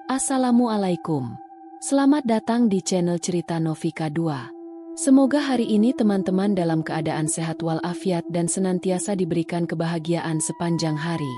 Assalamualaikum. Selamat datang di channel Cerita Novika 2. Semoga hari ini teman-teman dalam keadaan sehat walafiat dan senantiasa diberikan kebahagiaan sepanjang hari.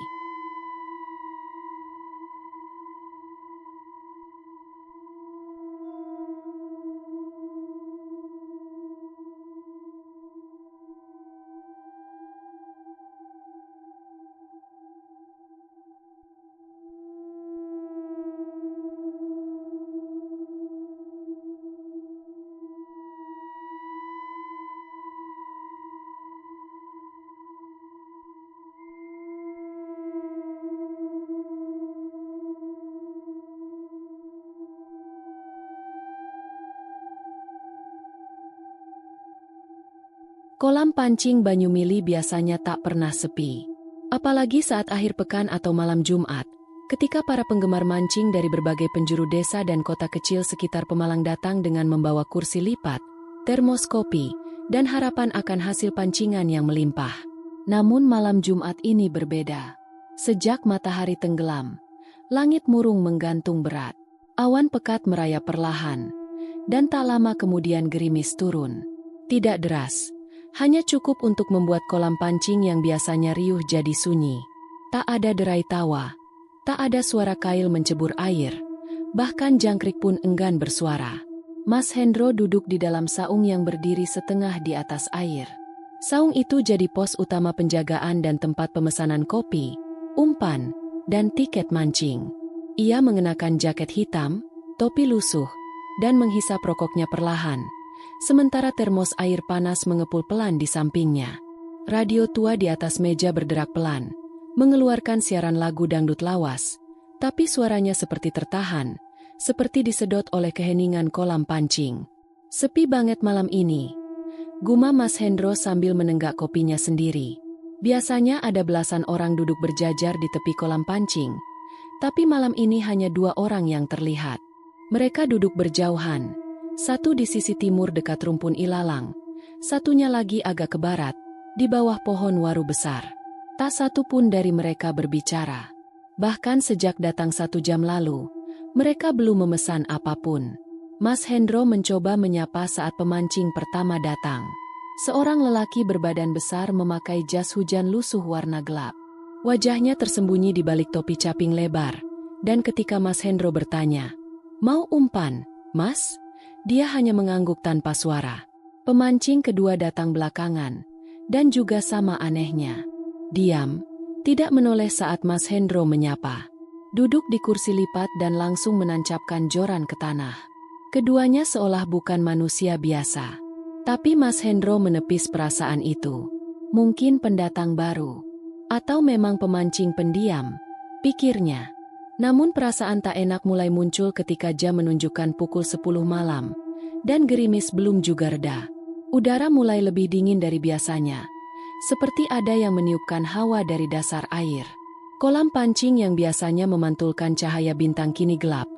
Kolam pancing Banyumili biasanya tak pernah sepi. Apalagi saat akhir pekan atau malam Jumat, ketika para penggemar mancing dari berbagai penjuru desa dan kota kecil sekitar Pemalang datang dengan membawa kursi lipat, termos kopi, dan harapan akan hasil pancingan yang melimpah. Namun malam Jumat ini berbeda. Sejak matahari tenggelam, langit murung menggantung berat. Awan pekat merayap perlahan, dan tak lama kemudian gerimis turun. Tidak deras. Hanya cukup untuk membuat kolam pancing yang biasanya riuh jadi sunyi. Tak ada derai tawa, tak ada suara kail mencebur air, bahkan jangkrik pun enggan bersuara. Mas Hendro duduk di dalam saung yang berdiri setengah di atas air. Saung itu jadi pos utama penjagaan dan tempat pemesanan kopi, umpan, dan tiket mancing. Ia mengenakan jaket hitam, topi lusuh, dan menghisap rokoknya perlahan. Sementara termos air panas mengepul pelan di sampingnya. Radio tua di atas meja berderak pelan, mengeluarkan siaran lagu dangdut lawas, tapi suaranya seperti tertahan, seperti disedot oleh keheningan kolam pancing. Sepi banget malam ini, gumam Mas Hendro sambil menenggak kopinya sendiri. Biasanya ada belasan orang duduk berjajar di tepi kolam pancing, tapi malam ini hanya 2 orang yang terlihat. Mereka duduk berjauhan. Satu di sisi timur dekat rumpun ilalang, satunya lagi agak ke barat, di bawah pohon waru besar. Tak satu pun dari mereka berbicara. Bahkan sejak datang 1 jam lalu, mereka belum memesan apapun. Mas Hendro mencoba menyapa saat pemancing pertama datang. Seorang lelaki berbadan besar memakai jas hujan lusuh warna gelap. Wajahnya tersembunyi di balik topi caping lebar, dan ketika Mas Hendro bertanya, "Mau umpan, Mas?" Dia hanya mengangguk tanpa suara. Pemancing kedua datang belakangan, dan juga sama anehnya. Diam, tidak menoleh saat Mas Hendro menyapa. Duduk di kursi lipat dan langsung menancapkan joran ke tanah. Keduanya seolah bukan manusia biasa. Tapi Mas Hendro menepis perasaan itu. Mungkin pendatang baru. Atau memang pemancing pendiam, pikirnya. Namun perasaan tak enak mulai muncul ketika jam menunjukkan pukul 10 malam, dan gerimis belum juga reda. Udara mulai lebih dingin dari biasanya, seperti ada yang meniupkan hawa dari dasar air. Kolam pancing yang biasanya memantulkan cahaya bintang kini gelap,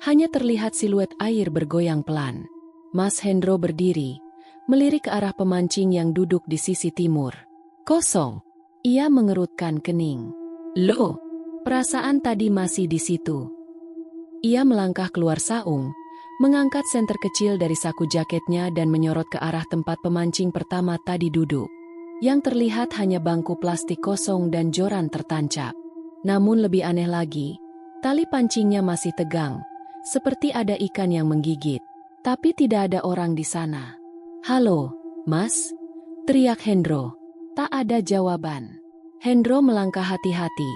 hanya terlihat siluet air bergoyang pelan. Mas Hendro berdiri, melirik ke arah pemancing yang duduk di sisi timur. Kosong. Ia mengerutkan kening. Loh, perasaan tadi masih di situ. Ia melangkah keluar saung, mengangkat senter kecil dari saku jaketnya dan menyorot ke arah tempat pemancing pertama tadi duduk. Yang terlihat hanya bangku plastik kosong dan joran tertancap. Namun lebih aneh lagi, tali pancingnya masih tegang, seperti ada ikan yang menggigit. Tapi tidak ada orang di sana. "Halo, Mas?" teriak Hendro. Tak ada jawaban. Hendro melangkah hati-hati.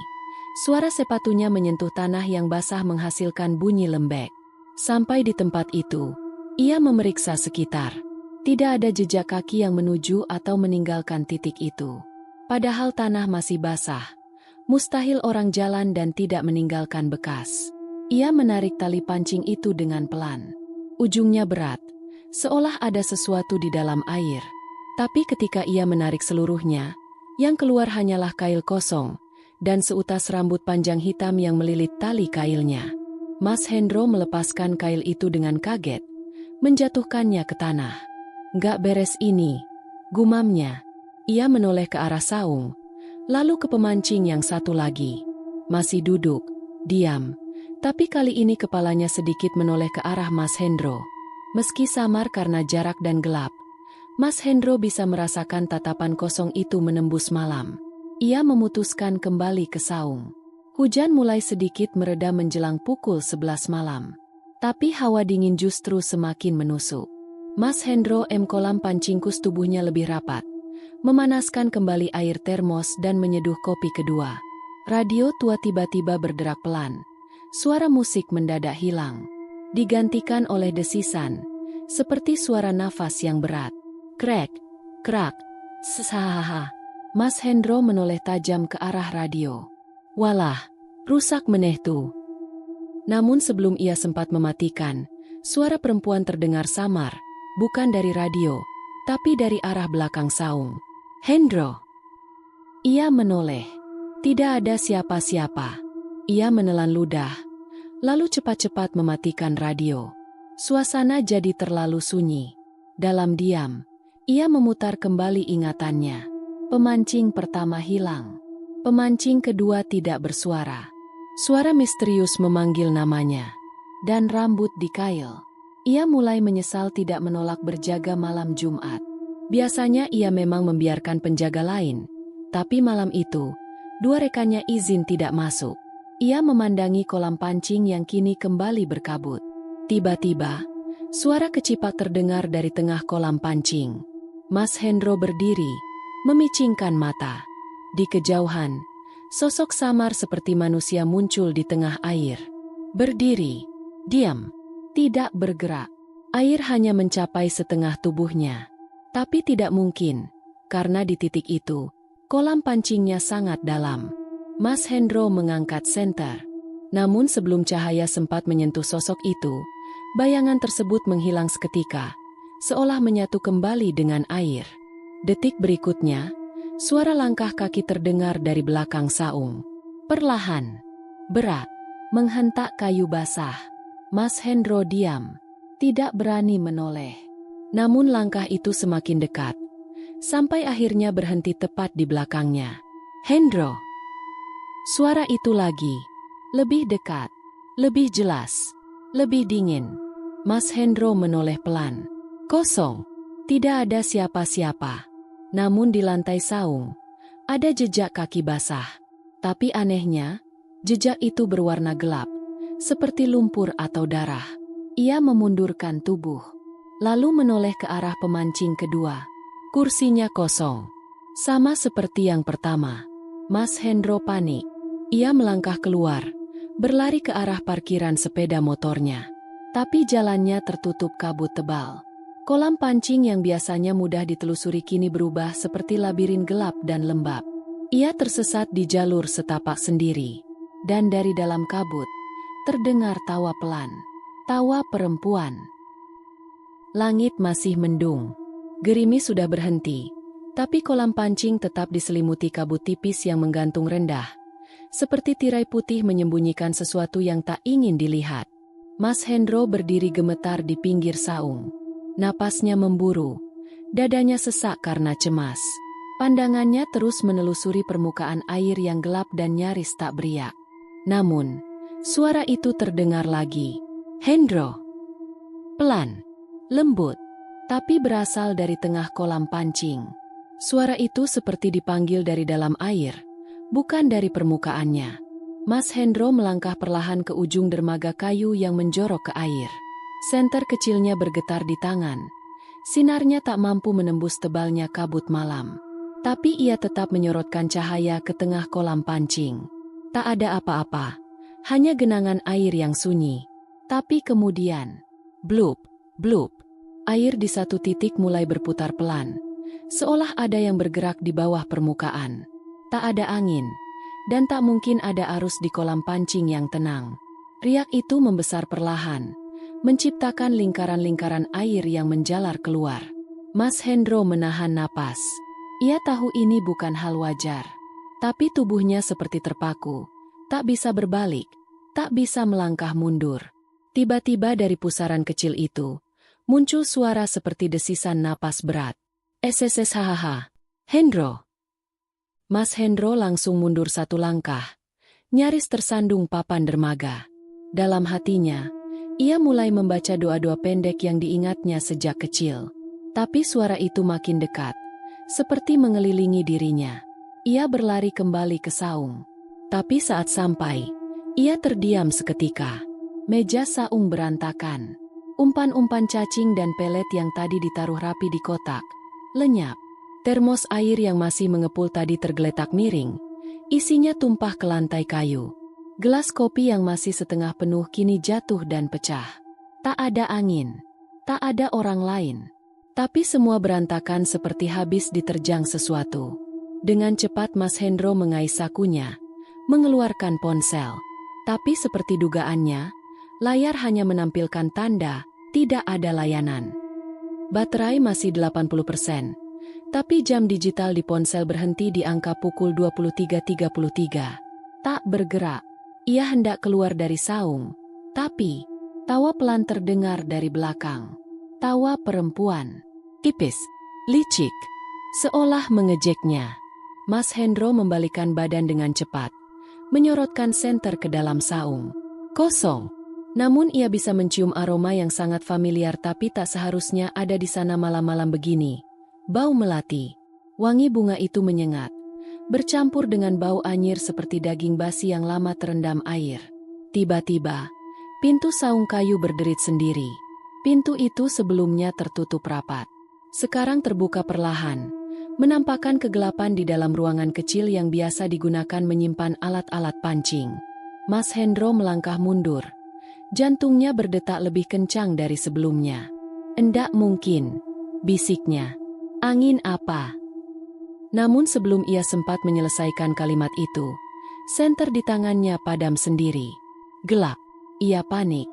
Suara sepatunya menyentuh tanah yang basah menghasilkan bunyi lembek. Sampai di tempat itu, ia memeriksa sekitar. Tidak ada jejak kaki yang menuju atau meninggalkan titik itu. Padahal tanah masih basah. Mustahil orang jalan dan tidak meninggalkan bekas. Ia menarik tali pancing itu dengan pelan. Ujungnya berat, seolah ada sesuatu di dalam air. Tapi ketika ia menarik seluruhnya, yang keluar hanyalah kail kosong, dan seutas rambut panjang hitam yang melilit tali kailnya. Mas Hendro melepaskan kail itu dengan kaget, menjatuhkannya ke tanah. "Nggak beres ini," gumamnya. Ia menoleh ke arah saung, lalu ke pemancing yang satu lagi. Masih duduk, diam, Tapi kali ini kepalanya sedikit menoleh ke arah Mas Hendro. Meski samar karena jarak dan gelap, Mas Hendro bisa merasakan tatapan kosong itu menembus malam. Ia memutuskan kembali ke saung. Hujan mulai sedikit mereda menjelang pukul 11 malam. Tapi hawa dingin justru semakin menusuk. Mas Hendro kolam pancingkus tubuhnya lebih rapat. Memanaskan kembali air termos dan menyeduh kopi kedua. Radio tua tiba-tiba berderak pelan. Suara musik mendadak hilang. Digantikan oleh desisan, seperti suara nafas yang berat. Krek, krak, sesahaha. Mas Hendro menoleh tajam ke arah radio. Walah, rusak meneh tuh. Namun sebelum ia sempat mematikan, suara perempuan terdengar samar, bukan dari radio, tapi dari arah belakang saung. Hendro. Ia menoleh. Tidak ada siapa-siapa. Ia menelan ludah, lalu cepat-cepat mematikan radio. Suasana jadi terlalu sunyi. Dalam diam, ia memutar kembali ingatannya. Pemancing pertama hilang. Pemancing kedua tidak bersuara. Suara misterius memanggil namanya. Dan rambut dikail. Ia mulai menyesal tidak menolak berjaga malam Jumat. Biasanya ia memang membiarkan penjaga lain. Tapi malam itu, dua rekannya izin tidak masuk. Ia memandangi kolam pancing yang kini kembali berkabut. Tiba-tiba, suara kecipak terdengar dari tengah kolam pancing. Mas Hendro berdiri, memicingkan mata. Di kejauhan, sosok samar seperti manusia muncul di tengah air. Berdiri, diam, tidak bergerak. Air hanya mencapai setengah tubuhnya. Tapi tidak mungkin, karena di titik itu, kolam pancingnya sangat dalam. Mas Hendro mengangkat senter. Namun sebelum cahaya sempat menyentuh sosok itu, bayangan tersebut menghilang seketika, seolah menyatu kembali dengan air. Detik berikutnya, suara langkah kaki terdengar dari belakang saung. Perlahan, berat, menghentak kayu basah. Mas Hendro diam, tidak berani menoleh. Namun langkah itu semakin dekat, sampai akhirnya berhenti tepat di belakangnya. Hendro. Suara itu lagi, lebih dekat, lebih jelas, lebih dingin. Mas Hendro menoleh pelan. Kosong, tidak ada siapa-siapa. Namun di lantai saung, ada jejak kaki basah. Tapi anehnya, jejak itu berwarna gelap, seperti lumpur atau darah. Ia memundurkan tubuh, lalu menoleh ke arah pemancing kedua. Kursinya kosong, sama seperti yang pertama. Mas Hendro panik. Ia melangkah keluar, berlari ke arah parkiran sepeda motornya. Tapi jalannya tertutup kabut tebal. Kolam pancing yang biasanya mudah ditelusuri kini berubah seperti labirin gelap dan lembab. Ia tersesat di jalur setapak sendiri. Dan dari dalam kabut, terdengar tawa pelan. Tawa perempuan. Langit masih mendung. Gerimis sudah berhenti. Tapi kolam pancing tetap diselimuti kabut tipis yang menggantung rendah. Seperti tirai putih menyembunyikan sesuatu yang tak ingin dilihat. Mas Hendro berdiri gemetar di pinggir saung. Napasnya memburu. Dadanya sesak karena cemas. Pandangannya terus menelusuri permukaan air yang gelap dan nyaris tak beriak. Namun, suara itu terdengar lagi. Hendro. Pelan, lembut, tapi berasal dari tengah kolam pancing. Suara itu seperti dipanggil dari dalam air, bukan dari permukaannya. Mas Hendro melangkah perlahan ke ujung dermaga kayu yang menjorok ke air. Senter kecilnya bergetar di tangan. Sinarnya tak mampu menembus tebalnya kabut malam. Tapi ia tetap menyorotkan cahaya ke tengah kolam pancing. Tak ada apa-apa, hanya genangan air yang sunyi. Tapi kemudian, blup, blup, air di satu titik mulai berputar pelan. Seolah ada yang bergerak di bawah permukaan. Tak ada angin, dan tak mungkin ada arus di kolam pancing yang tenang. Riak itu membesar perlahan, menciptakan lingkaran-lingkaran air yang menjalar keluar. Mas Hendro menahan napas. Ia tahu ini bukan hal wajar. Tapi tubuhnya seperti terpaku, tak bisa berbalik, tak bisa melangkah mundur. Tiba-tiba dari pusaran kecil itu, muncul suara seperti desisan napas berat. SSSHH. Hendro. Mas Hendro langsung mundur satu langkah, nyaris tersandung papan dermaga. Dalam hatinya, ia mulai membaca doa-doa pendek yang diingatnya sejak kecil. Tapi suara itu makin dekat, seperti mengelilingi dirinya. Ia berlari kembali ke saung. Tapi saat sampai, ia terdiam seketika. Meja saung berantakan. Umpan-umpan cacing dan pelet yang tadi ditaruh rapi di kotak lenyap. Termos air yang masih mengepul tadi tergeletak miring. Isinya tumpah ke lantai kayu. Gelas kopi yang masih setengah penuh kini jatuh dan pecah. Tak ada angin. Tak ada orang lain. Tapi semua berantakan seperti habis diterjang sesuatu. Dengan cepat Mas Hendro mengais sakunya, mengeluarkan ponsel. Tapi seperti dugaannya, layar hanya menampilkan tanda, tidak ada layanan. Baterai masih 80%. Tapi jam digital di ponsel berhenti di angka pukul 23.33. Tak bergerak. Ia hendak keluar dari saung. Tapi, tawa pelan terdengar dari belakang. Tawa perempuan. Tipis. Licik. Seolah mengejeknya. Mas Hendro membalikan badan dengan cepat. Menyorotkan senter ke dalam saung. Kosong. Namun ia bisa mencium aroma yang sangat familiar tapi tak seharusnya ada di sana malam-malam begini. Bau melati. Wangi bunga itu menyengat. Bercampur dengan bau anyir seperti daging basi yang lama terendam air. Tiba-tiba, pintu saung kayu berderit sendiri. Pintu itu sebelumnya tertutup rapat. Sekarang terbuka perlahan, menampakkan kegelapan di dalam ruangan kecil yang biasa digunakan menyimpan alat-alat pancing. Mas Hendro melangkah mundur. Jantungnya berdetak lebih kencang dari sebelumnya. "Endak mungkin," bisiknya. "Angin apa?" Namun sebelum ia sempat menyelesaikan kalimat itu, senter di tangannya padam sendiri. Gelap. Ia panik,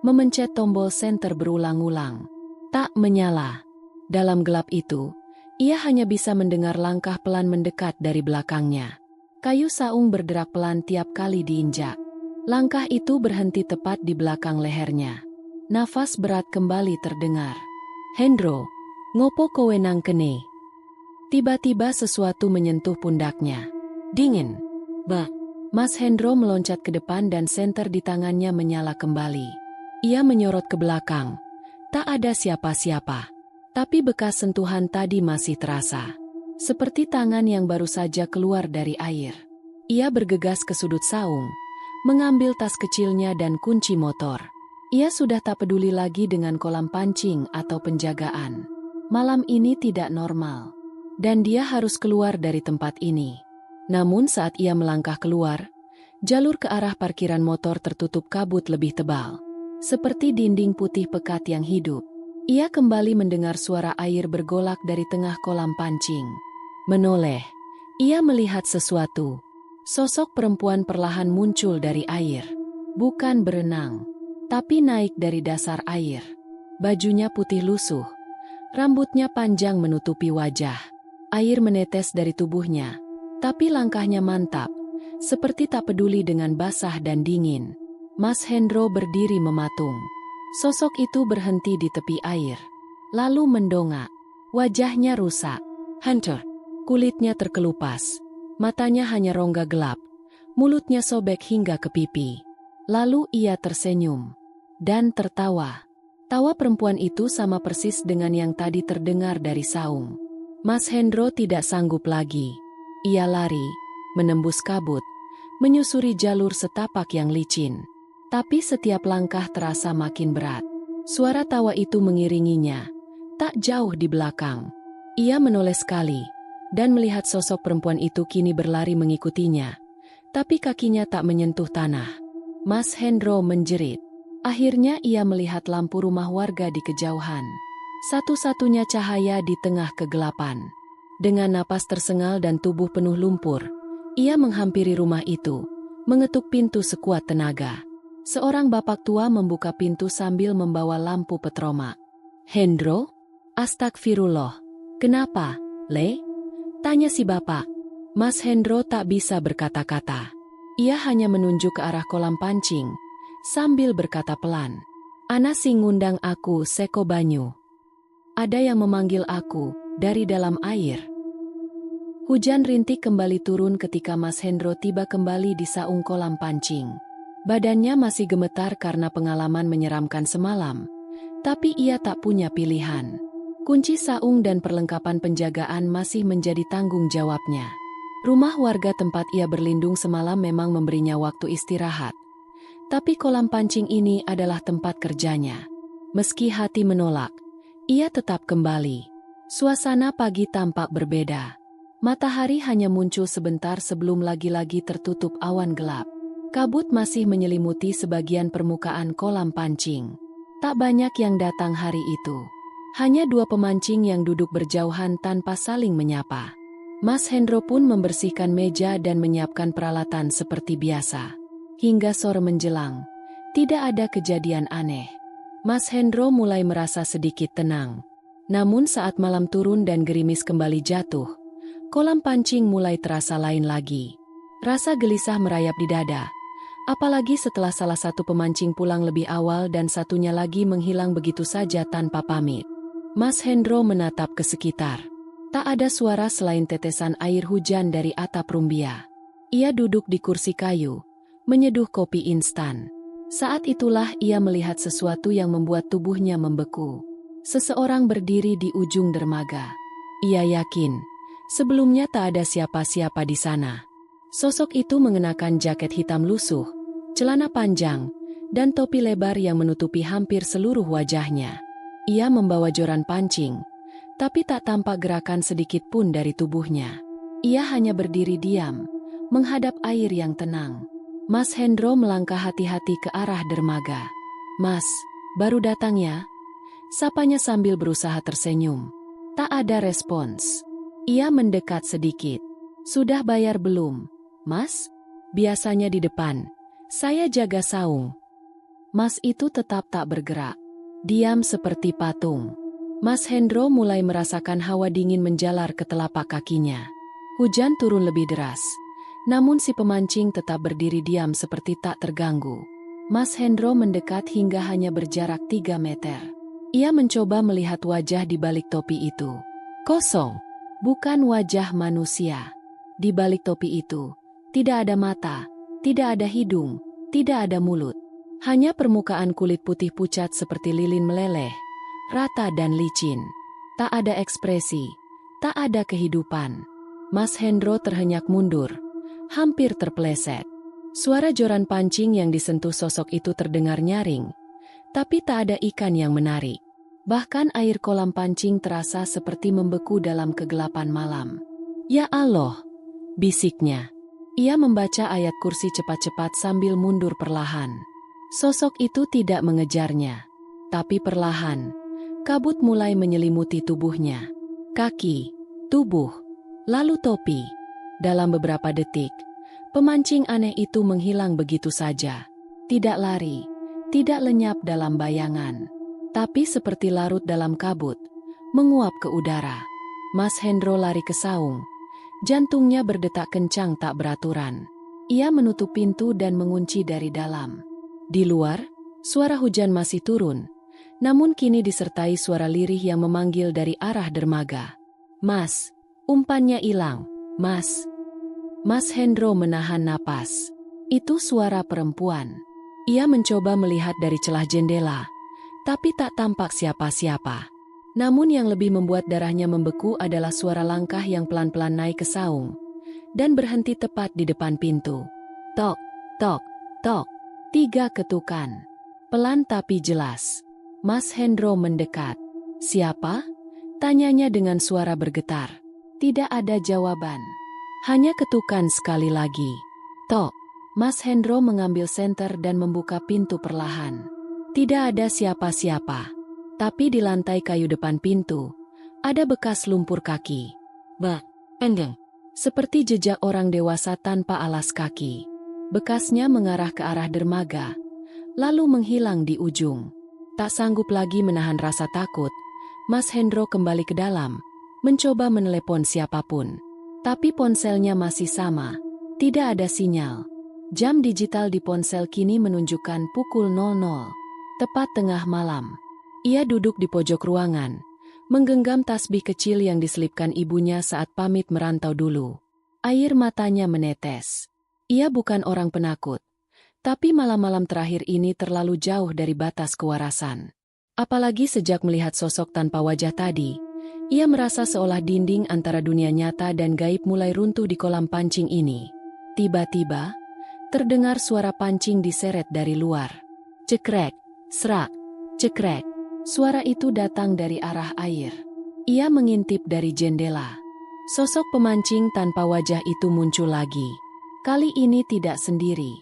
memencet tombol senter berulang-ulang. Tak menyala. Dalam gelap itu, ia hanya bisa mendengar langkah pelan mendekat dari belakangnya. Kayu saung berderak pelan tiap kali diinjak. Langkah itu berhenti tepat di belakang lehernya. Nafas berat kembali terdengar. "Hendro, ngopo kowe nang kene?" Tiba-tiba sesuatu menyentuh pundaknya. Dingin. Bah. Mas Hendro meloncat ke depan dan senter di tangannya menyala kembali. Ia menyorot ke belakang. Tak ada siapa-siapa. Tapi bekas sentuhan tadi masih terasa. Seperti tangan yang baru saja keluar dari air. Ia bergegas ke sudut saung, mengambil tas kecilnya dan kunci motor. Ia sudah tak peduli lagi dengan kolam pancing atau penjagaan. Malam ini tidak normal. Dan dia harus keluar dari tempat ini. Namun saat ia melangkah keluar, jalur ke arah parkiran motor tertutup kabut lebih tebal. Seperti dinding putih pekat yang hidup. Ia kembali mendengar suara air bergolak dari tengah kolam pancing. Menoleh, ia melihat sesuatu. Sosok perempuan perlahan muncul dari air. Bukan berenang, tapi naik dari dasar air. Bajunya putih lusuh. Rambutnya panjang menutupi wajah. Air menetes dari tubuhnya, tapi langkahnya mantap, seperti tak peduli dengan basah dan dingin. Mas Hendro berdiri mematung. Sosok itu berhenti di tepi air, lalu mendongak. Wajahnya rusak, hancur. Kulitnya terkelupas, matanya hanya rongga gelap, mulutnya sobek hingga ke pipi. Lalu ia tersenyum dan tertawa. Tawa perempuan itu sama persis dengan yang tadi terdengar dari saung. Mas Hendro tidak sanggup lagi. Ia lari, menembus kabut, menyusuri jalur setapak yang licin. Tapi setiap langkah terasa makin berat. Suara tawa itu mengiringinya, tak jauh di belakang. Ia menoleh sekali, dan melihat sosok perempuan itu kini berlari mengikutinya. Tapi kakinya tak menyentuh tanah. Mas Hendro menjerit. Akhirnya ia melihat lampu rumah warga di kejauhan. Satu-satunya cahaya di tengah kegelapan. Dengan napas tersengal dan tubuh penuh lumpur, ia menghampiri rumah itu, mengetuk pintu sekuat tenaga. Seorang bapak tua membuka pintu sambil membawa lampu petroma. "Hendro? Astagfirullah. Kenapa, Le?" tanya si bapak. Mas Hendro tak bisa berkata-kata. Ia hanya menunjuk ke arah kolam pancing, sambil berkata pelan, "Ana sing ngundang aku seko banyu. Ada yang memanggil aku dari dalam air." Hujan rintik kembali turun ketika Mas Hendro tiba kembali di saung kolam pancing. Badannya masih gemetar karena pengalaman menyeramkan semalam. Tapi ia tak punya pilihan. Kunci saung dan perlengkapan penjagaan masih menjadi tanggung jawabnya. Rumah warga tempat ia berlindung semalam memang memberinya waktu istirahat. Tapi kolam pancing ini adalah tempat kerjanya. Meski hati menolak, ia tetap kembali. Suasana pagi tampak berbeda. Matahari hanya muncul sebentar sebelum lagi-lagi tertutup awan gelap. Kabut masih menyelimuti sebagian permukaan kolam pancing. Tak banyak yang datang hari itu. Hanya 2 pemancing yang duduk berjauhan tanpa saling menyapa. Mas Hendro pun membersihkan meja dan menyiapkan peralatan seperti biasa. Hingga sore menjelang, tidak ada kejadian aneh. Mas Hendro mulai merasa sedikit tenang. Namun saat malam turun dan gerimis kembali jatuh, kolam pancing mulai terasa lain lagi. Rasa gelisah merayap di dada. Apalagi setelah salah satu pemancing pulang lebih awal dan satunya lagi menghilang begitu saja tanpa pamit. Mas Hendro menatap ke sekitar. Tak ada suara selain tetesan air hujan dari atap rumbia. Ia duduk di kursi kayu, menyeduh kopi instan. Saat itulah ia melihat sesuatu yang membuat tubuhnya membeku. Seseorang berdiri di ujung dermaga. Ia yakin, sebelumnya tak ada siapa-siapa di sana. Sosok itu mengenakan jaket hitam lusuh, celana panjang, dan topi lebar yang menutupi hampir seluruh wajahnya. Ia membawa joran pancing, tapi tak tampak gerakan sedikit pun dari tubuhnya. Ia hanya berdiri diam, menghadap air yang tenang. Mas Hendro melangkah hati-hati ke arah dermaga. "Mas, baru datang ya?" Sapanya sambil berusaha tersenyum. Tak ada respons. Ia mendekat sedikit. "Sudah bayar belum, Mas?" "Biasanya di depan. Saya jaga saung." Mas itu tetap tak bergerak. Diam seperti patung. Mas Hendro mulai merasakan hawa dingin menjalar ke telapak kakinya. Hujan turun lebih deras. Namun si pemancing tetap berdiri diam seperti tak terganggu. Mas Hendro mendekat hingga hanya berjarak 3 meter. Ia mencoba melihat wajah di balik topi itu. Kosong. Bukan wajah manusia. Di balik topi itu, tidak ada mata, tidak ada hidung, tidak ada mulut. Hanya permukaan kulit putih pucat seperti lilin meleleh, rata dan licin. Tak ada ekspresi, tak ada kehidupan. Mas Hendro terhenyak mundur, hampir terpeleset. Suara joran pancing yang disentuh sosok itu terdengar nyaring, tapi tak ada ikan yang menarik. Bahkan air kolam pancing terasa seperti membeku dalam kegelapan malam. "Ya Allah," bisiknya. Ia membaca ayat kursi cepat-cepat sambil mundur perlahan. Sosok itu tidak mengejarnya. Tapi perlahan, kabut mulai menyelimuti tubuhnya. Kaki, tubuh, lalu topi. Dalam beberapa detik, pemancing aneh itu menghilang begitu saja. Tidak lari, tidak lenyap dalam bayangan. Tapi seperti larut dalam kabut, menguap ke udara. Mas Hendro lari ke saung. Jantungnya berdetak kencang tak beraturan. Ia menutup pintu dan mengunci dari dalam. Di luar, suara hujan masih turun, namun kini disertai suara lirih yang memanggil dari arah dermaga. "Mas!" Umpannya hilang. "Mas!" Mas Hendro menahan napas. Itu suara perempuan. Ia mencoba melihat dari celah jendela, tapi tak tampak siapa-siapa. Namun yang lebih membuat darahnya membeku adalah suara langkah yang pelan-pelan naik ke saung dan berhenti tepat di depan pintu. Tok, tok, tok. 3 ketukan. Pelan tapi jelas. Mas Hendro mendekat. "Siapa?" tanyanya dengan suara bergetar. Tidak ada jawaban. Hanya ketukan sekali lagi. Tok. Mas Hendro mengambil senter dan membuka pintu perlahan. Tidak ada siapa-siapa. Tapi di lantai kayu depan pintu, ada bekas lumpur kaki. Pendek. Seperti jejak orang dewasa tanpa alas kaki. Bekasnya mengarah ke arah dermaga, lalu menghilang di ujung. Tak sanggup lagi menahan rasa takut, Mas Hendro kembali ke dalam, mencoba menelepon siapapun. Tapi ponselnya masih sama, tidak ada sinyal. Jam digital di ponsel kini menunjukkan pukul 00, tepat tengah malam. Ia duduk di pojok ruangan, menggenggam tasbih kecil yang diselipkan ibunya saat pamit merantau dulu. Air matanya menetes. Ia bukan orang penakut, Tapi malam-malam terakhir ini terlalu jauh dari batas kewarasan. Apalagi sejak melihat sosok tanpa wajah tadi, ia merasa seolah dinding antara dunia nyata dan gaib mulai runtuh di kolam pancing ini. Tiba-tiba, terdengar suara pancing diseret dari luar. Cekrek, serak, cekrek. Suara itu datang dari arah air. Ia mengintip dari jendela. Sosok pemancing tanpa wajah itu muncul lagi. Kali ini tidak sendiri.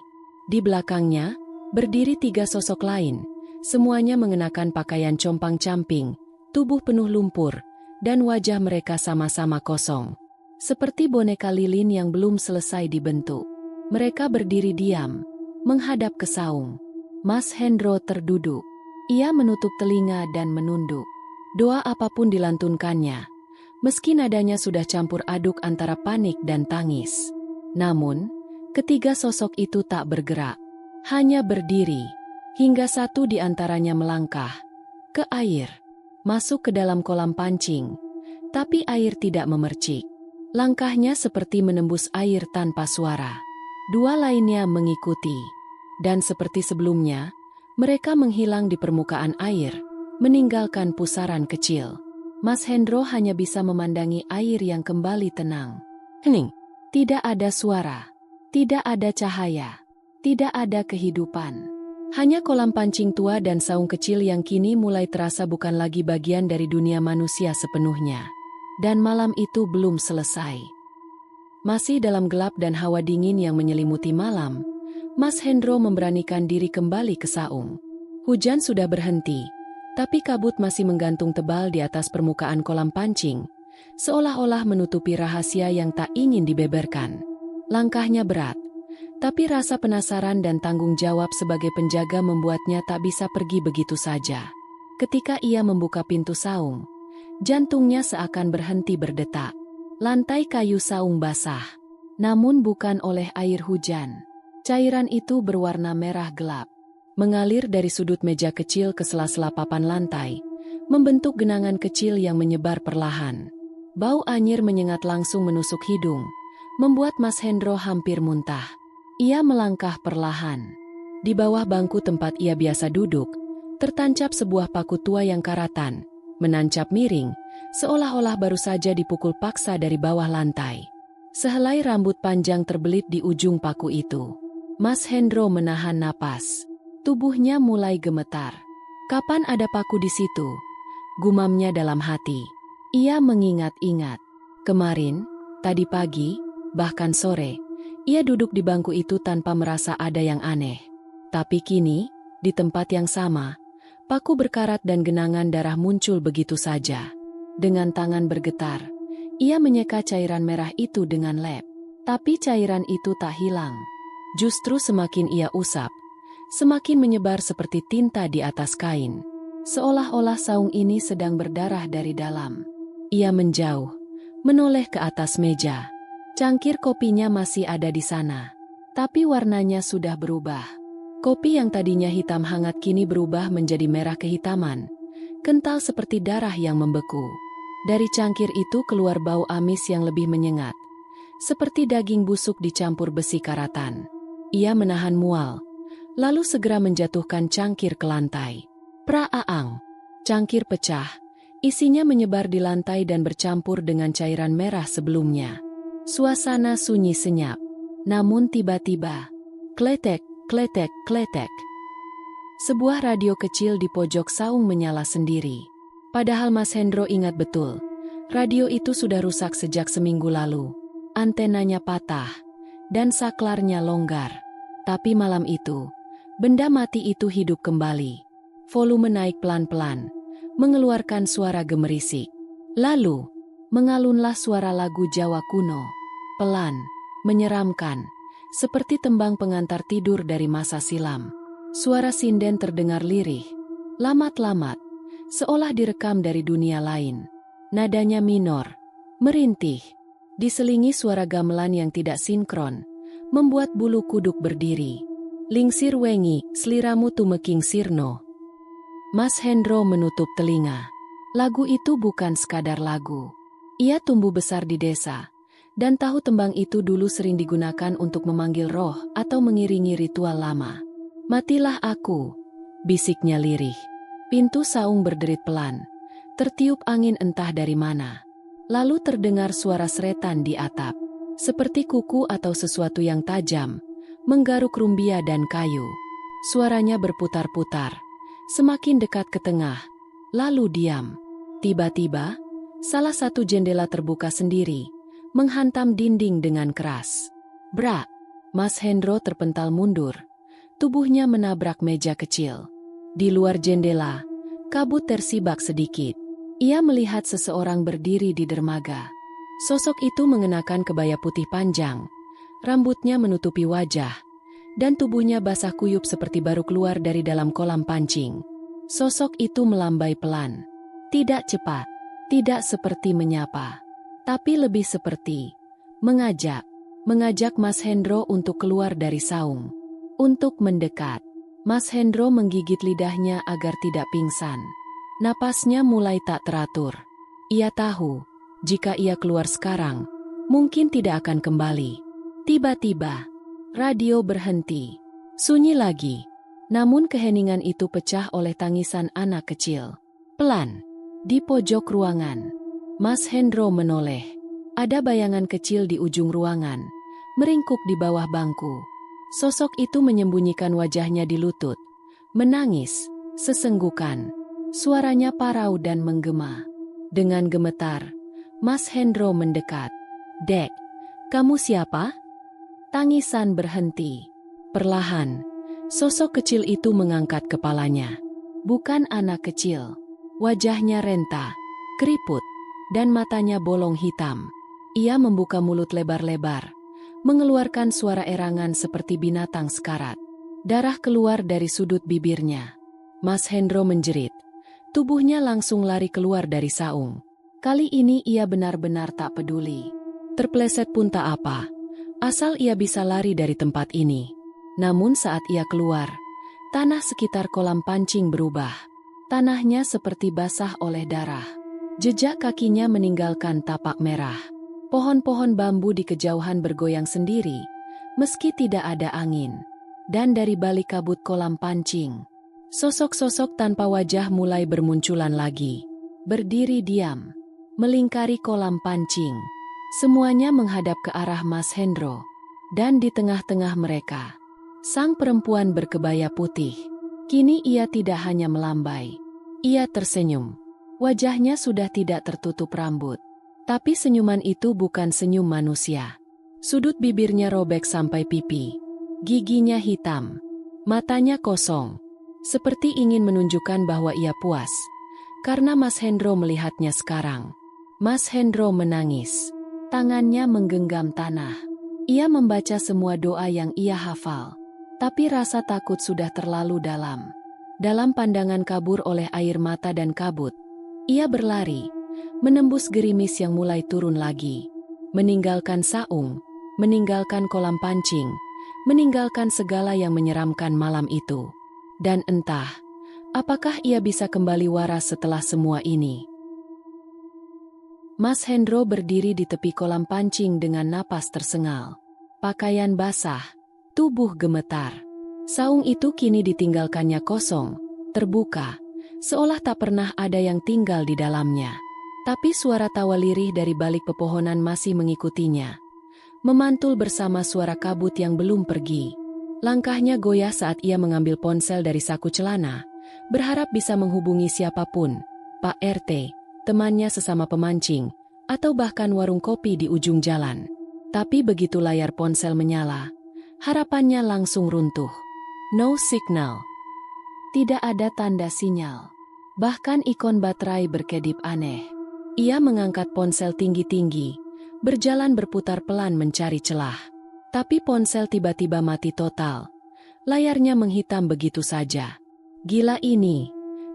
Di belakangnya, berdiri 3 sosok lain. Semuanya mengenakan pakaian compang-camping, tubuh penuh lumpur, dan wajah mereka sama-sama kosong. Seperti boneka lilin yang belum selesai dibentuk. Mereka berdiri diam, menghadap ke saung. Mas Hendro terduduk. Ia menutup telinga dan menunduk. Doa apapun dilantunkannya, meski nadanya sudah campur aduk antara panik dan tangis. Namun, ketiga sosok itu tak bergerak, hanya berdiri, hingga satu di antaranya melangkah ke air, masuk ke dalam kolam pancing, tapi air tidak memercik. Langkahnya seperti menembus air tanpa suara. 2 lainnya mengikuti, dan seperti sebelumnya, mereka menghilang di permukaan air, meninggalkan pusaran kecil. Mas Hendro hanya bisa memandangi air yang kembali tenang. Hening, tidak ada suara. Tidak ada cahaya, tidak ada kehidupan. Hanya kolam pancing tua dan saung kecil yang kini mulai terasa bukan lagi bagian dari dunia manusia sepenuhnya. Dan malam itu belum selesai. Masih dalam gelap dan hawa dingin yang menyelimuti malam, Mas Hendro memberanikan diri kembali ke saung. Hujan sudah berhenti, tapi kabut masih menggantung tebal di atas permukaan kolam pancing, seolah-olah menutupi rahasia yang tak ingin dibeberkan. Langkahnya berat, tapi rasa penasaran dan tanggung jawab sebagai penjaga membuatnya tak bisa pergi begitu saja. Ketika ia membuka pintu saung, jantungnya seakan berhenti berdetak. Lantai kayu saung basah, namun bukan oleh air hujan. Cairan itu berwarna merah gelap, mengalir dari sudut meja kecil ke sela-sela papan lantai, membentuk genangan kecil yang menyebar perlahan. Bau anyir menyengat langsung menusuk hidung, membuat Mas Hendro hampir muntah. Ia melangkah perlahan. Di bawah bangku tempat ia biasa duduk, tertancap sebuah paku tua yang karatan, menancap miring, seolah-olah baru saja dipukul paksa dari bawah lantai. Sehelai rambut panjang terbelit di ujung paku itu. Mas Hendro menahan napas. Tubuhnya mulai gemetar. Kapan ada paku di situ? Gumamnya dalam hati. Ia mengingat-ingat. Kemarin, tadi pagi, bahkan sore, ia duduk di bangku itu tanpa merasa ada yang aneh. Tapi kini, di tempat yang sama, paku berkarat dan genangan darah muncul begitu saja. Dengan tangan bergetar, ia menyeka cairan merah itu dengan lep. Tapi cairan itu tak hilang. Justru semakin ia usap, semakin menyebar seperti tinta di atas kain. Seolah-olah saung ini sedang berdarah dari dalam. Ia menjauh, menoleh ke atas meja. Cangkir kopinya masih ada di sana, tapi warnanya sudah berubah. Kopi yang tadinya hitam hangat kini berubah menjadi merah kehitaman, kental seperti darah yang membeku. Dari cangkir itu keluar bau amis yang lebih menyengat, seperti daging busuk dicampur besi karatan. Ia menahan mual, lalu segera menjatuhkan cangkir ke lantai. Praaang, cangkir pecah, isinya menyebar di lantai dan bercampur dengan cairan merah sebelumnya. Suasana sunyi senyap, namun tiba-tiba, kletek, kletek, kletek. Sebuah radio kecil di pojok saung menyala sendiri. Padahal Mas Hendro ingat betul, radio itu sudah rusak sejak seminggu lalu. Antenanya patah, dan saklarnya longgar. Tapi malam itu, benda mati itu hidup kembali. Volume naik pelan-pelan, mengeluarkan suara gemerisik. Lalu, mengalunlah suara lagu Jawa kuno. Pelan, menyeramkan, seperti tembang pengantar tidur dari masa silam. Suara sinden terdengar lirih, lamat-lamat, seolah direkam dari dunia lain. Nadanya minor, merintih, diselingi suara gamelan yang tidak sinkron, membuat bulu kuduk berdiri. Lingsir wengi, sliramu tumeking sirno. Mas Hendro menutup telinga. Lagu itu bukan sekadar lagu. Ia tumbuh besar di desa, Dan tahu tembang itu dulu sering digunakan untuk memanggil roh atau mengiringi ritual lama. "Matilah aku," bisiknya lirih. Pintu saung berderit pelan. Tertiup angin entah dari mana. Lalu terdengar suara seretan di atap. Seperti kuku atau sesuatu yang tajam, menggaruk rumbia dan kayu. Suaranya berputar-putar, semakin dekat ke tengah, lalu diam. Tiba-tiba, salah satu jendela terbuka sendiri, menghantam dinding dengan keras. Brak! Mas Hendro terpental mundur. Tubuhnya menabrak meja kecil. Di luar jendela, kabut tersibak sedikit. Ia melihat seseorang berdiri di dermaga. Sosok itu mengenakan kebaya putih panjang. Rambutnya menutupi wajah, dan tubuhnya basah kuyup seperti baru keluar dari dalam kolam pancing. Sosok itu melambai pelan. Tidak cepat, tidak seperti menyapa, tapi lebih seperti mengajak Mas Hendro untuk keluar dari saung, untuk mendekat. Mas Hendro menggigit lidahnya agar tidak pingsan. Napasnya mulai tak teratur. Ia tahu, jika ia keluar sekarang, mungkin tidak akan kembali. Tiba-tiba, radio berhenti. Sunyi lagi. Namun keheningan itu pecah oleh tangisan anak kecil. Pelan. Di pojok ruangan, Mas Hendro menoleh. Ada bayangan kecil di ujung ruangan, meringkuk di bawah bangku. Sosok itu menyembunyikan wajahnya di lutut. Menangis, sesenggukan. Suaranya parau dan menggema. Dengan gemetar, Mas Hendro mendekat. "Dek, kamu siapa?" Tangisan berhenti. Perlahan, sosok kecil itu mengangkat kepalanya. Bukan anak kecil. Wajahnya renta, keriput, dan matanya bolong hitam. Ia membuka mulut lebar-lebar, mengeluarkan suara erangan seperti binatang sekarat. Darah keluar dari sudut bibirnya. Mas Hendro menjerit. Tubuhnya langsung lari keluar dari saung. Kali ini ia benar-benar tak peduli. Terpleset pun tak apa, asal ia bisa lari dari tempat ini. Namun saat ia keluar, tanah sekitar kolam pancing berubah. Tanahnya seperti basah oleh darah. Jejak kakinya meninggalkan tapak merah. Pohon-pohon bambu di kejauhan bergoyang sendiri, meski tidak ada angin. Dan dari balik kabut kolam pancing, sosok-sosok tanpa wajah mulai bermunculan lagi. Berdiri diam, melingkari kolam pancing. Semuanya menghadap ke arah Mas Hendro. Dan di tengah-tengah mereka, sang perempuan berkebaya putih. Kini ia tidak hanya melambai. Ia tersenyum. Wajahnya sudah tidak tertutup rambut. Tapi senyuman itu bukan senyum manusia. Sudut bibirnya robek sampai pipi. Giginya hitam. Matanya kosong. Seperti ingin menunjukkan bahwa ia puas. Karena Mas Hendro melihatnya sekarang. Mas Hendro menangis. Tangannya menggenggam tanah. Ia membaca semua doa yang ia hafal. Tapi rasa takut sudah terlalu dalam. Dalam pandangan kabur oleh air mata dan kabut, ia berlari, menembus gerimis yang mulai turun lagi. Meninggalkan saung, meninggalkan kolam pancing, meninggalkan segala yang menyeramkan malam itu. Dan entah, apakah ia bisa kembali waras setelah semua ini. Mas Hendro berdiri di tepi kolam pancing dengan napas tersengal. Pakaian basah, tubuh gemetar. Saung itu kini ditinggalkannya kosong, terbuka, seolah tak pernah ada yang tinggal di dalamnya. Tapi suara tawa lirih dari balik pepohonan masih mengikutinya. Memantul bersama suara kabut yang belum pergi. Langkahnya goyah saat ia mengambil ponsel dari saku celana, berharap bisa menghubungi siapapun, Pak RT, temannya sesama pemancing, atau bahkan warung kopi di ujung jalan. Tapi begitu layar ponsel menyala, harapannya langsung runtuh. No signal. Tidak ada tanda sinyal. Bahkan ikon baterai berkedip aneh. Ia mengangkat ponsel tinggi-tinggi, berjalan berputar pelan mencari celah. Tapi ponsel tiba-tiba mati total. Layarnya menghitam begitu saja. Gila ini,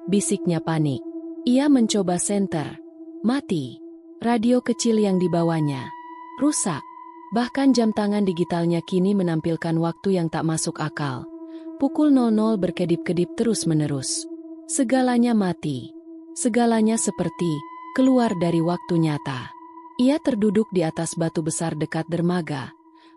bisiknya panik. Ia mencoba senter. Mati. Radio kecil yang dibawanya rusak. Bahkan jam tangan digitalnya kini menampilkan waktu yang tak masuk akal. Pukul 00 berkedip-kedip terus-menerus. Segalanya mati. Segalanya seperti keluar dari waktu nyata. Ia terduduk di atas batu besar dekat dermaga,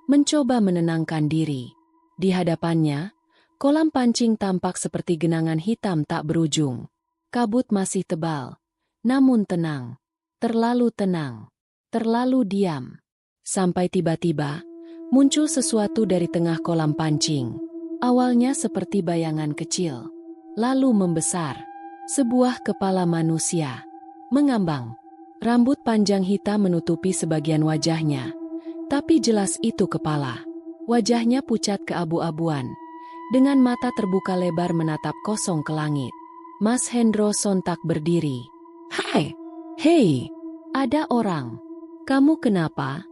mencoba menenangkan diri. Di hadapannya, kolam pancing tampak seperti genangan hitam tak berujung. Kabut masih tebal, namun tenang. Terlalu tenang, terlalu diam. Sampai tiba-tiba, muncul sesuatu dari tengah kolam pancing. Awalnya seperti bayangan kecil, lalu membesar. Sebuah kepala manusia, mengambang. Rambut panjang hitam menutupi sebagian wajahnya, tapi jelas itu kepala. Wajahnya pucat keabu-abuan, dengan mata terbuka lebar menatap kosong ke langit. Mas Hendro sontak berdiri. "Hai! Hei! Ada orang. Kamu kenapa?"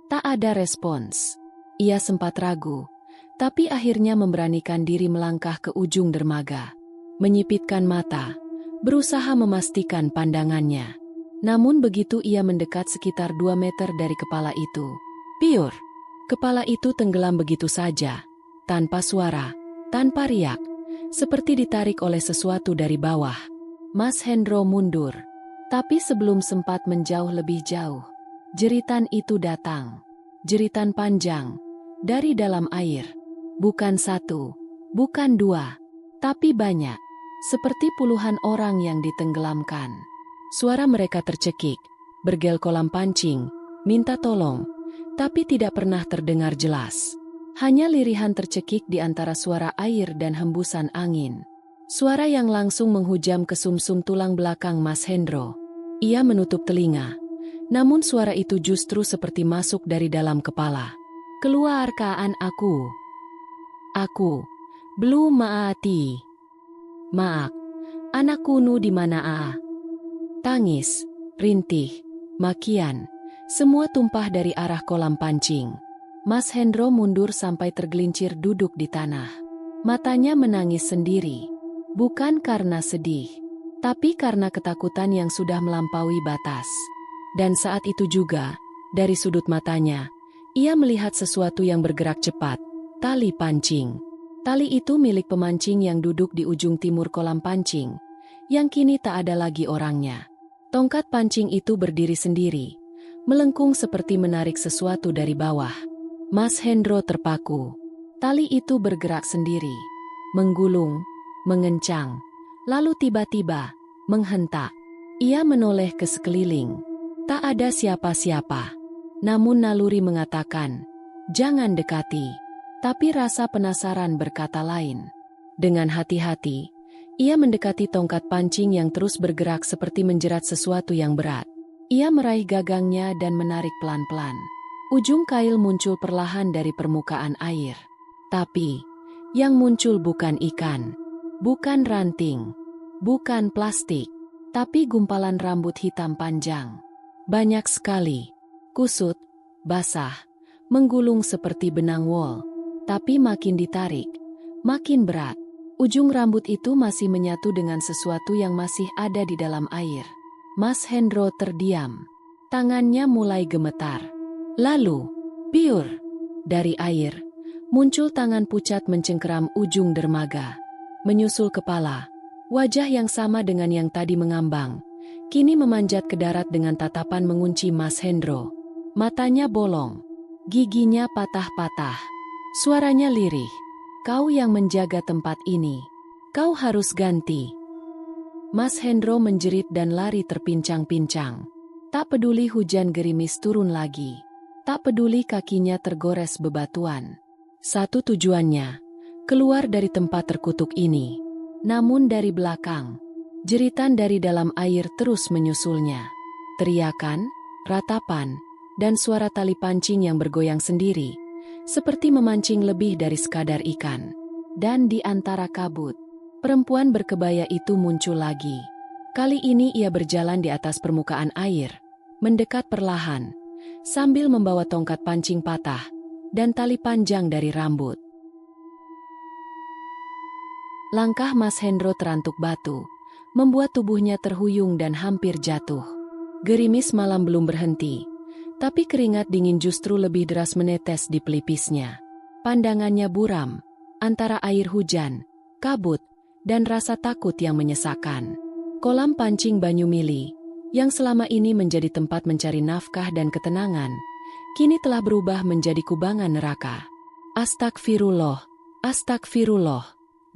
Tak ada respons. Ia sempat ragu, tapi akhirnya memberanikan diri melangkah ke ujung dermaga. Menyipitkan mata, berusaha memastikan pandangannya. Namun begitu ia mendekat sekitar 2 meter dari kepala itu, piur! Kepala itu tenggelam begitu saja, tanpa suara, tanpa riak, seperti ditarik oleh sesuatu dari bawah. Mas Hendro mundur, tapi sebelum sempat menjauh lebih jauh, jeritan itu datang. Jeritan panjang, dari dalam air. Bukan satu, bukan dua, tapi banyak. Seperti puluhan orang yang ditenggelamkan. Suara mereka tercekik, bergel kolam pancing, minta tolong, tapi tidak pernah terdengar jelas. Hanya lirihan tercekik di antara suara air dan hembusan angin. Suara yang langsung menghujam ke sumsum tulang belakang Mas Hendro. Ia menutup telinga, namun suara itu justru seperti masuk dari dalam kepala. "Keluarkan aku. Aku belum mati. Maak, anakku nu di mana ah?" Tangis, rintih, makian, semua tumpah dari arah kolam pancing. Mas Hendro mundur sampai tergelincir duduk di tanah. Matanya menangis sendiri, bukan karena sedih, tapi karena ketakutan yang sudah melampaui batas. Dan saat itu juga, dari sudut matanya, ia melihat sesuatu yang bergerak cepat, tali pancing. Tali itu milik pemancing yang duduk di ujung timur kolam pancing, yang kini tak ada lagi orangnya. Tongkat pancing itu berdiri sendiri, melengkung seperti menarik sesuatu dari bawah. Mas Hendro terpaku. Tali itu bergerak sendiri, menggulung, mengencang, lalu tiba-tiba, menghentak. Ia menoleh ke sekeliling. Tak ada siapa-siapa. Namun naluri mengatakan, "Jangan dekati." Tapi rasa penasaran berkata lain. Dengan hati-hati, ia mendekati tongkat pancing yang terus bergerak seperti menjerat sesuatu yang berat. Ia meraih gagangnya dan menarik pelan-pelan. Ujung kail muncul perlahan dari permukaan air. Tapi, yang muncul bukan ikan, bukan ranting, bukan plastik, tapi gumpalan rambut hitam panjang. Banyak sekali, kusut, basah, menggulung seperti benang wol. Tapi makin ditarik, makin berat. Ujung rambut itu masih menyatu dengan sesuatu yang masih ada di dalam air. Mas Hendro terdiam. Tangannya mulai gemetar. Lalu, piur! Dari air, muncul tangan pucat mencengkeram ujung dermaga. Menyusul kepala, wajah yang sama dengan yang tadi mengambang, kini memanjat ke darat dengan tatapan mengunci Mas Hendro. Matanya bolong, giginya patah-patah. Suaranya lirih. "Kau yang menjaga tempat ini. Kau harus ganti." Mas Hendro menjerit dan lari terpincang-pincang. Tak peduli hujan gerimis turun lagi. Tak peduli kakinya tergores bebatuan. Satu tujuannya, keluar dari tempat terkutuk ini. Namun dari belakang, jeritan dari dalam air terus menyusulnya. Teriakan, ratapan, dan suara tali pancing yang bergoyang sendiri, seperti memancing lebih dari sekadar ikan. Dan di antara kabut, perempuan berkebaya itu muncul lagi. Kali ini ia berjalan di atas permukaan air, mendekat perlahan, sambil membawa tongkat pancing patah dan tali panjang dari rambut. Langkah Mas Hendro terantuk batu, membuat tubuhnya terhuyung dan hampir jatuh. Gerimis malam belum berhenti, tapi keringat dingin justru lebih deras menetes di pelipisnya. Pandangannya buram, antara air hujan, kabut, dan rasa takut yang menyesakan. Kolam pancing Banyumili, yang selama ini menjadi tempat mencari nafkah dan ketenangan, kini telah berubah menjadi kubangan neraka. Astagfirullah, astagfirullah,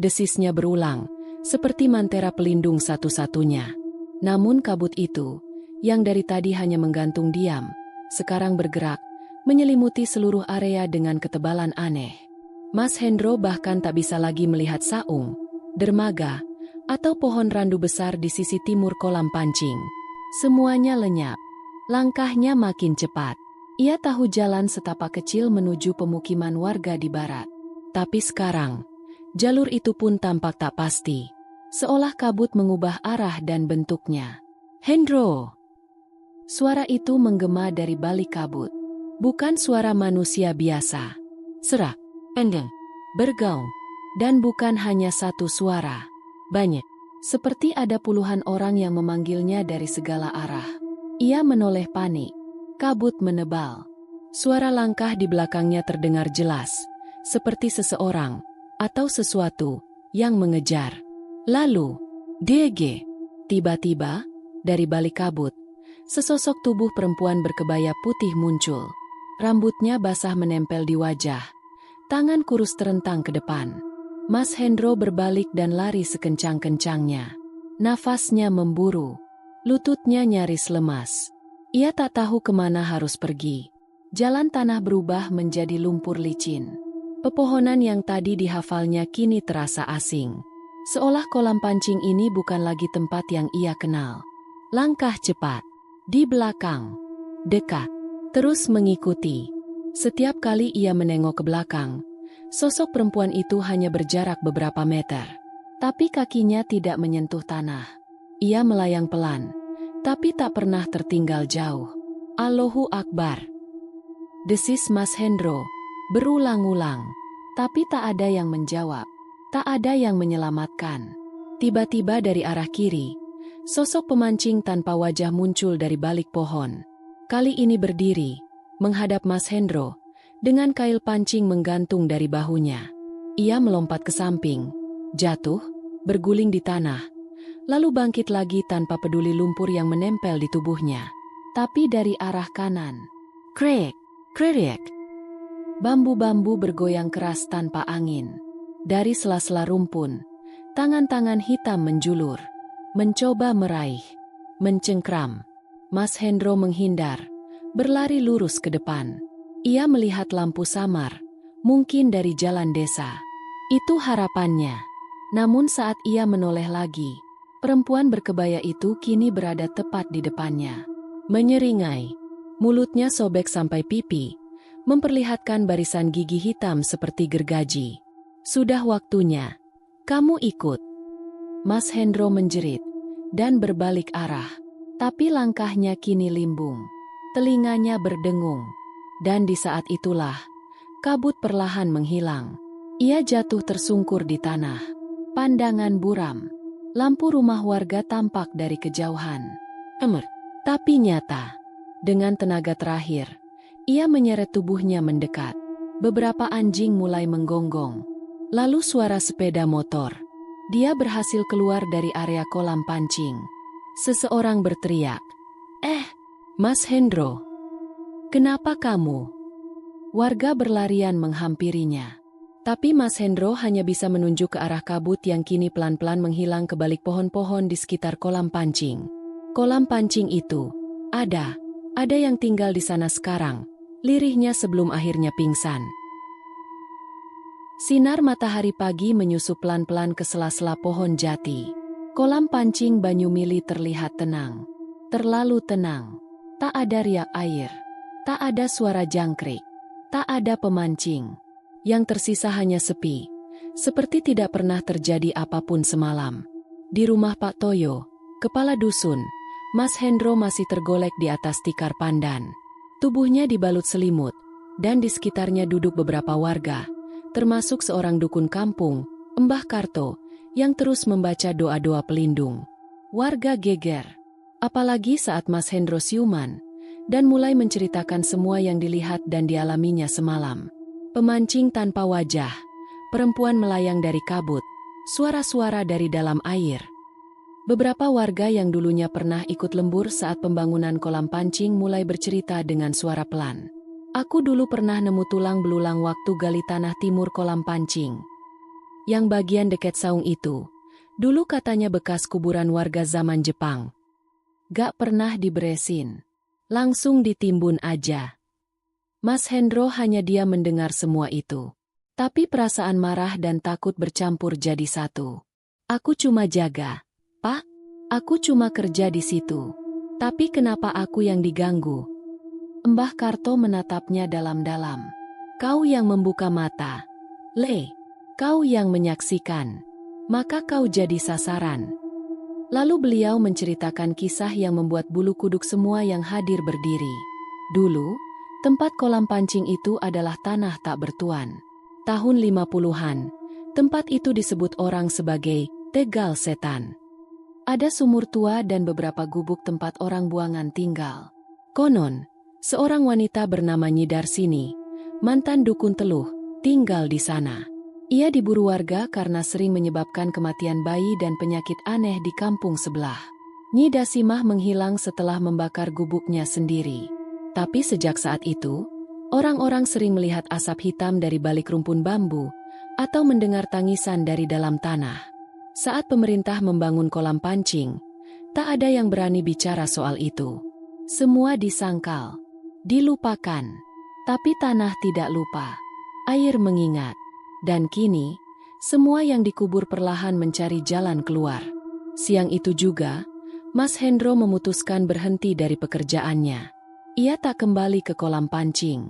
desisnya berulang, seperti mantera pelindung satu-satunya. Namun kabut itu, yang dari tadi hanya menggantung diam, sekarang bergerak, menyelimuti seluruh area dengan ketebalan aneh. Mas Hendro bahkan tak bisa lagi melihat saung, dermaga, atau pohon randu besar di sisi timur kolam pancing. Semuanya lenyap. Langkahnya makin cepat. Ia tahu jalan setapak kecil menuju pemukiman warga di barat. Tapi sekarang, jalur itu pun tampak tak pasti. Seolah kabut mengubah arah dan bentuknya. Hendro! Suara itu menggema dari balik kabut. Bukan suara manusia biasa. Serak, pendek, bergaung. Dan bukan hanya satu suara. Banyak. Seperti ada puluhan orang yang memanggilnya dari segala arah. Ia menoleh panik. Kabut menebal. Suara langkah di belakangnya terdengar jelas. Seperti seseorang atau sesuatu yang mengejar. Lalu, DG. Tiba-tiba, dari balik kabut, sesosok tubuh perempuan berkebaya putih muncul. Rambutnya basah menempel di wajah. Tangan kurus terentang ke depan. Mas Hendro berbalik dan lari sekencang-kencangnya. Nafasnya memburu. Lututnya nyaris lemas. Ia tak tahu kemana harus pergi. Jalan tanah berubah menjadi lumpur licin. Pepohonan yang tadi dihafalnya kini terasa asing. Seolah kolam pancing ini bukan lagi tempat yang ia kenal. Langkah cepat. Di belakang. Dekat. Terus mengikuti. Setiap kali ia menengok ke belakang, sosok perempuan itu hanya berjarak beberapa meter. Tapi kakinya tidak menyentuh tanah. Ia melayang pelan, tapi tak pernah tertinggal jauh. Allahu Akbar. Desis Mas Hendro, berulang-ulang. Tapi tak ada yang menjawab. Tak ada yang menyelamatkan. Tiba-tiba dari arah kiri, sosok pemancing tanpa wajah muncul dari balik pohon. Kali ini berdiri, menghadap Mas Hendro, dengan kail pancing menggantung dari bahunya. Ia melompat ke samping, jatuh, berguling di tanah, lalu bangkit lagi tanpa peduli lumpur yang menempel di tubuhnya. Tapi dari arah kanan. Krek, krek. Bambu-bambu bergoyang keras tanpa angin. Dari sela-sela rumpun, tangan-tangan hitam menjulur, mencoba meraih, mencengkram. Mas Hendro menghindar, berlari lurus ke depan. Ia melihat lampu samar, mungkin dari jalan desa. Itu harapannya. Namun saat ia menoleh lagi, perempuan berkebaya itu kini berada tepat di depannya. Menyeringai, mulutnya sobek sampai pipi, memperlihatkan barisan gigi hitam seperti gergaji. Sudah waktunya. Kamu ikut. Mas Hendro menjerit, dan berbalik arah. Tapi langkahnya kini limbung. Telinganya berdengung. Dan di saat itulah, kabut perlahan menghilang. Ia jatuh tersungkur di tanah. Pandangan buram. Lampu rumah warga tampak dari kejauhan. Tapi nyata. Dengan tenaga terakhir, ia menyeret tubuhnya mendekat. Beberapa anjing mulai menggonggong. Lalu suara sepeda motor. Dia berhasil keluar dari area kolam pancing. Seseorang berteriak, Mas Hendro, kenapa kamu?" Warga berlarian menghampirinya. Tapi Mas Hendro hanya bisa menunjuk ke arah kabut yang kini pelan-pelan menghilang ke balik pohon-pohon di sekitar kolam pancing. Kolam pancing itu, ada yang tinggal di sana sekarang, lirihnya sebelum akhirnya pingsan. Sinar matahari pagi menyusup pelan-pelan ke sela-sela pohon jati. Kolam pancing Banyumili terlihat tenang. Terlalu tenang. Tak ada riak air. Tak ada suara jangkrik. Tak ada pemancing. Yang tersisa hanya sepi. Seperti tidak pernah terjadi apapun semalam. Di rumah Pak Toyo, kepala dusun, Mas Hendro masih tergolek di atas tikar pandan. Tubuhnya dibalut selimut, dan di sekitarnya duduk beberapa warga, termasuk seorang dukun kampung, Mbah Karto, yang terus membaca doa-doa pelindung. Warga geger, apalagi saat Mas Hendro siuman, dan mulai menceritakan semua yang dilihat dan dialaminya semalam. Pemancing tanpa wajah, perempuan melayang dari kabut, suara-suara dari dalam air. Beberapa warga yang dulunya pernah ikut lembur saat pembangunan kolam pancing mulai bercerita dengan suara pelan. Aku dulu pernah nemu tulang belulang waktu gali tanah timur kolam pancing. Yang bagian dekat saung itu, dulu katanya bekas kuburan warga zaman Jepang. Gak pernah diberesin. Langsung ditimbun aja. Mas Hendro hanya diam mendengar semua itu. Tapi perasaan marah dan takut bercampur jadi satu. Aku cuma jaga. Pak, aku cuma kerja di situ. Tapi kenapa aku yang diganggu? Mbah Karto menatapnya dalam-dalam. Kau yang membuka mata. Kau yang menyaksikan. Maka kau jadi sasaran. Lalu beliau menceritakan kisah yang membuat bulu kuduk semua yang hadir berdiri. Dulu, tempat kolam pancing itu adalah tanah tak bertuan. Tahun 50-an, tempat itu disebut orang sebagai Tegal Setan. Ada sumur tua dan beberapa gubuk tempat orang buangan tinggal. Konon, seorang wanita bernama Nyi Darsini, mantan dukun teluh, tinggal di sana. Ia diburu warga karena sering menyebabkan kematian bayi dan penyakit aneh di kampung sebelah. Nyi Dasimah menghilang setelah membakar gubuknya sendiri. Tapi sejak saat itu, orang-orang sering melihat asap hitam dari balik rumpun bambu, atau mendengar tangisan dari dalam tanah. Saat pemerintah membangun kolam pancing, tak ada yang berani bicara soal itu. Semua disangkal, dilupakan. Tapi tanah tidak lupa, air mengingat. Dan kini, semua yang dikubur perlahan mencari jalan keluar. Siang itu juga, Mas Hendro memutuskan berhenti dari pekerjaannya. Ia tak kembali ke kolam pancing.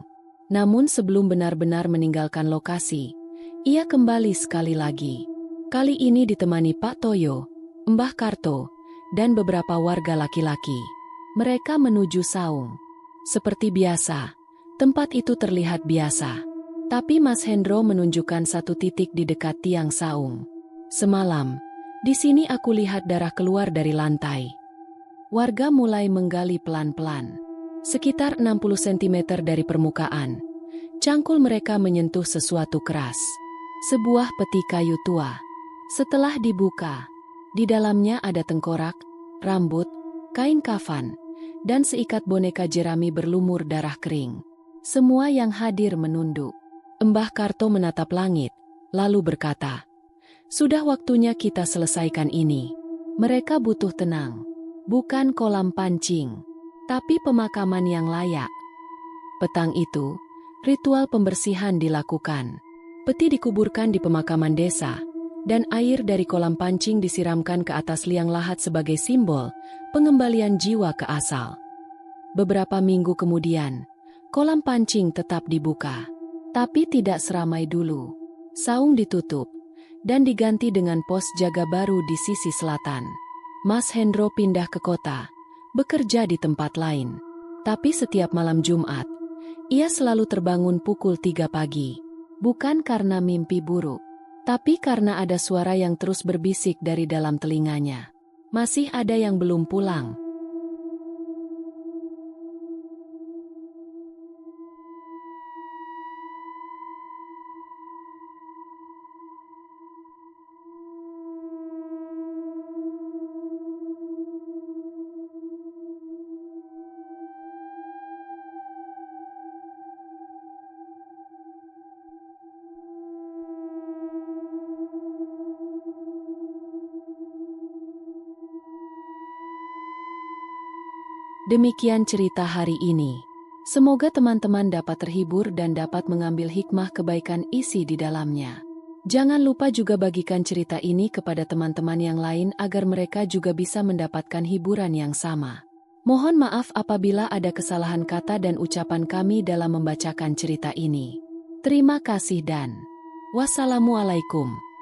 Namun sebelum benar-benar meninggalkan lokasi, ia kembali sekali lagi. Kali ini ditemani Pak Toyo, Mbah Karto, dan beberapa warga laki-laki. Mereka menuju saung. Seperti biasa, tempat itu terlihat biasa. Tapi Mas Hendro menunjukkan satu titik di dekat tiang saung. Semalam, di sini aku lihat darah keluar dari lantai. Warga mulai menggali pelan-pelan. Sekitar 60 cm dari permukaan, cangkul mereka menyentuh sesuatu keras. Sebuah peti kayu tua. Setelah dibuka, di dalamnya ada tengkorak, rambut, kain kafan, dan seikat boneka jerami berlumur darah kering. Semua yang hadir menunduk. Mbah Karto menatap langit, lalu berkata, "Sudah waktunya kita selesaikan ini. Mereka butuh tenang. Bukan kolam pancing, tapi pemakaman yang layak." Petang itu, ritual pembersihan dilakukan. Peti dikuburkan di pemakaman desa, dan air dari kolam pancing disiramkan ke atas liang lahat sebagai simbol pengembalian jiwa ke asal. Beberapa minggu kemudian, kolam pancing tetap dibuka. Tapi tidak seramai dulu. Saung ditutup, dan diganti dengan pos jaga baru di sisi selatan. Mas Hendro pindah ke kota, bekerja di tempat lain. Tapi setiap malam Jumat, ia selalu terbangun pukul 3 pagi. Bukan karena mimpi buruk, tapi karena ada suara yang terus berbisik dari dalam telinganya. Masih ada yang belum pulang. Demikian cerita hari ini. Semoga teman-teman dapat terhibur dan dapat mengambil hikmah kebaikan isi di dalamnya. Jangan lupa juga bagikan cerita ini kepada teman-teman yang lain agar mereka juga bisa mendapatkan hiburan yang sama. Mohon maaf apabila ada kesalahan kata dan ucapan kami dalam membacakan cerita ini. Terima kasih dan wassalamualaikum.